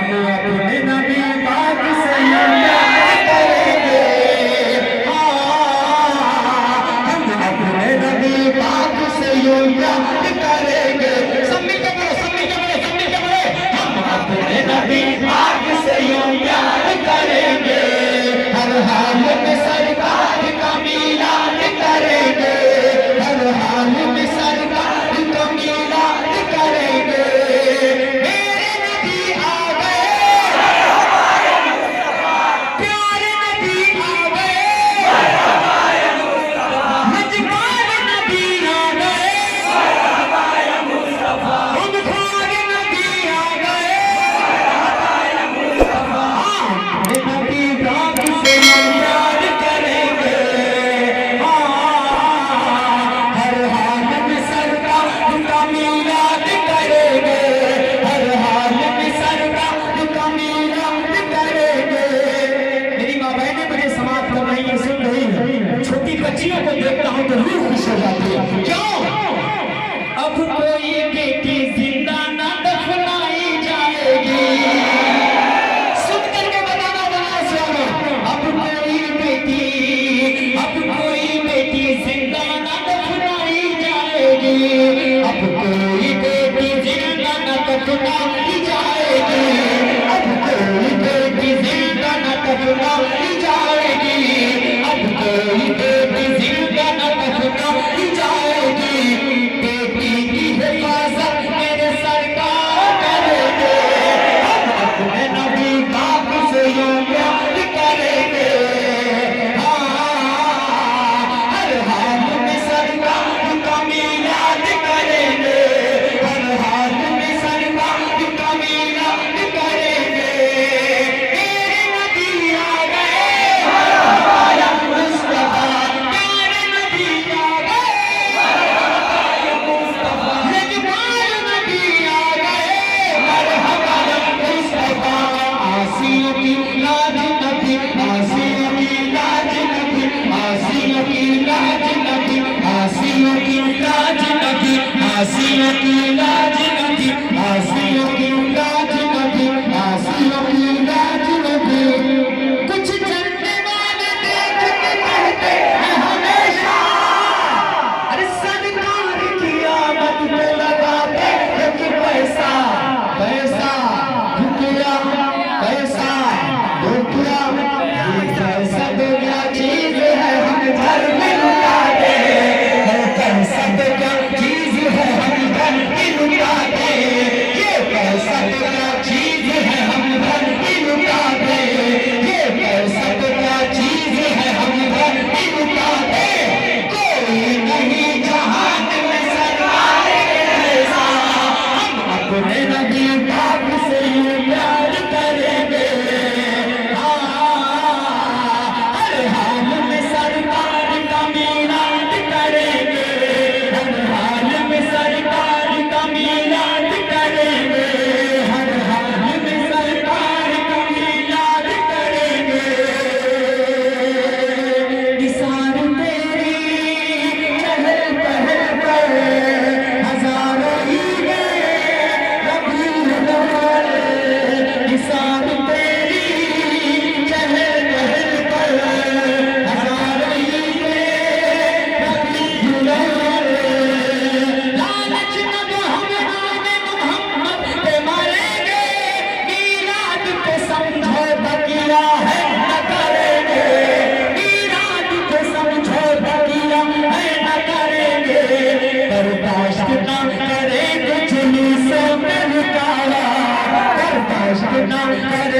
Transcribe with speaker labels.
Speaker 1: अपने नबी पाक से प्यार करेंगे, हम अपने नबी पाक से प्यार करेंगे। सब मिलके बोलो, सब मिलके बोलो, सब मिलके बोलो, हम अपने नबी पाक से प्यार करेंगे, हर हाल में सरकार का मिलाद करेंगे, हर हाल में सरकार का मिलाद करेंगे। मेरे नबी आ गए, प्यारे नबी आ गए, मजबूर नबी आ गए, खुदखार नबी आ गए। अपने नबी पाक से प्यार करेंगे, हर हाल में सरकार का मिलाद करेंगे, हर हाल में सरकार का मिलाद करेंगे। मेरी माँ बहनें मुझे समाप्त कर रही है, सुन रही है। छोटी बच्चियों को देखता हूँ तो रूह खुश हो जाती है। क्यों? अब कोई बेटी जिंदा न दफनाई जाएगी। सुन करके बताना बना सुनो। अब कोई बेटी जिंदा न दफनाई जाएगी, अब कोई बेटी जिंदा न दफनाई जाएगी, अब कोई बेटी जिंदा न दफनाई जाएगी, अब कोई बेटी जिंदा न दफनाई जाएगी। बेटी की हिफाजत मेरे सरकार करेंगे, हम अपने नबी पाक से प्यार करेंगे, हर हाल में सरकार का मिलाद करेंगे, हर हाल में सरकार का मिलाद करेंगे। मेरे नबी आ गए, मुस्तफा, प्यारे नबी आ गए, यजमान नबी आ गए, मरहबा मुस्तफा। आसियों की लाज नबी, आसियों की लाज नबी, आसियों की लाज नबी, आसियों की लाज नबी, आसियों की लाज नबी, आसियों की लाज नबी, आसियों की लाज नबी। कुछ चलने वाले देख के कहते हैं हमेशा, अरे सरकार की आमद पे लगाते हैं कि पैसा, पैसा रुपया, पैसा रुपया, ये पैसा तो क्या चीज है हम घर में लुटा दे, पैसा तो क्या चीज है हम घर में लुटा दे, ये पैसा तो क्या चीज है हम घर में लुटा दे, ये पैसा तो क्या चीज है हम घर में लुटा दे। कोई नहीं जहान में सरकार ऐसा, हम अपने नबी पाक से प्यार करेंगे, हर हाल में सरकार का मिलाद करेंगे, हर हाल में सरकार का मिलाद करेंगे, हर हाल में सरकार का मिलाद करेंगे। निसार तेरी चहल पहल पर हजारों ईदें रबीउल अव्वल, निसार तेरी चहल पहल पर हजारों ईदें रबीउल अव्वल। लालच न दो हमें आने मोहम्मद पे मारेंगे, मीलाद पे समझो बकिया है न करेंगे, मीलाद पे समझो बकिया है न करेंगे। बर्दाश्त न करेंगे जुलूसों में रुकावट, बर्दाश्त न करेंगे